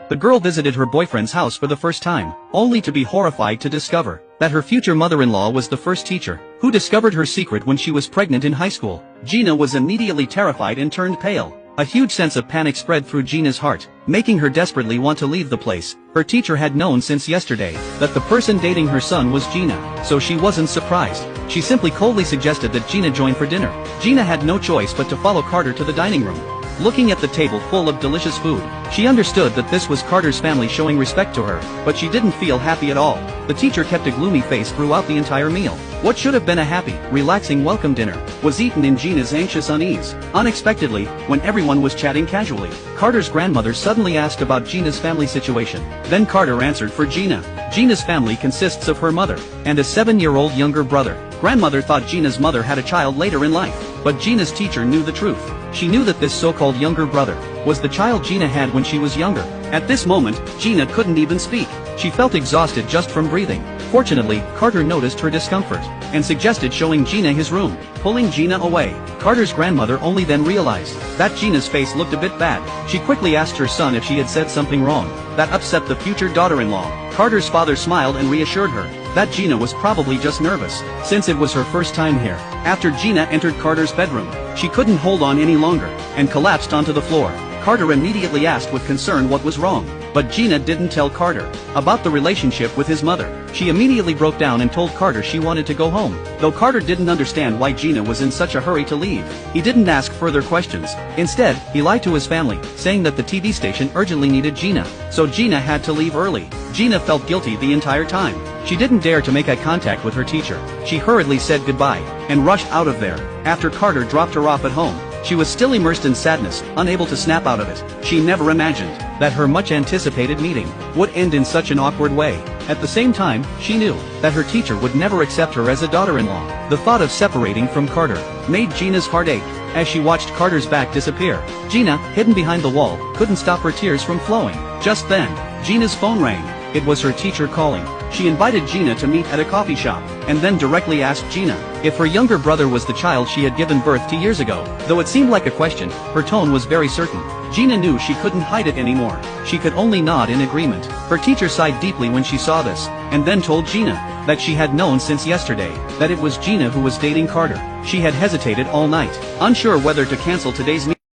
The girl visited her boyfriend's house for the first time, only to be horrified to discover that her future mother-in-law was the first teacher who discovered her secret when she was pregnant in high school. Gina was immediately terrified and turned pale. A huge sense of panic spread through Gina's heart, making her desperately want to leave the place. Her teacher had known since yesterday that the person dating her son was Gina, so she wasn't surprised. She simply coldly suggested that Gina join for dinner. Gina had no choice but to follow Carter to the dining room. Looking at the table full of delicious food, she understood that this was Carter's family showing respect to her, but she didn't feel happy at all. The teacher kept a gloomy face throughout the entire meal. What should have been a happy, relaxing welcome dinner was eaten in Gina's anxious unease. Unexpectedly, when everyone was chatting casually, Carter's grandmother suddenly asked about Gina's family situation. Then Carter answered for Gina. Gina's family consists of her mother and a 7-year-old younger brother. Grandmother thought Gina's mother had a child later in life, but Gina's teacher knew the truth. She knew that this so-called younger brother was the child Gina had when she was younger. At this moment, Gina couldn't even speak. She felt exhausted just from breathing. Fortunately, Carter noticed her discomfort and suggested showing Gina his room. Pulling Gina away, Carter's grandmother only then realized that Gina's face looked a bit bad. She quickly asked her son if she had said something wrong that upset the future daughter-in-law. Carter's father smiled and reassured her that Gina was probably just nervous, since it was her first time here. After Gina entered Carter's bedroom, she couldn't hold on any longer and collapsed onto the floor. Carter immediately asked with concern what was wrong, but Gina didn't tell Carter about the relationship with his mother. She immediately broke down and told Carter she wanted to go home. Though Carter didn't understand why Gina was in such a hurry to leave, he didn't ask further questions. Instead, he lied to his family, saying that the TV station urgently needed Gina, so Gina had to leave early. Gina felt guilty the entire time. She didn't dare to make eye contact with her teacher. She hurriedly said goodbye and rushed out of there. After Carter dropped her off at home, she was still immersed in sadness, unable to snap out of it. She never imagined that her much-anticipated meeting would end in such an awkward way. At the same time, she knew that her teacher would never accept her as a daughter-in-law. The thought of separating from Carter made Gina's heart ache as she watched Carter's back disappear. Gina, hidden behind the wall, couldn't stop her tears from flowing. Just then, Gina's phone rang. It was her teacher calling. She invited Gina to meet at a coffee shop, and then directly asked Gina if her younger brother was the child she had given birth to years ago. Though it seemed like a question, her tone was very certain. Gina knew she couldn't hide it anymore. She could only nod in agreement. Her teacher sighed deeply when she saw this, and then told Gina that she had known since yesterday that it was Gina who was dating Carter. She had hesitated all night, unsure whether to cancel today's meeting.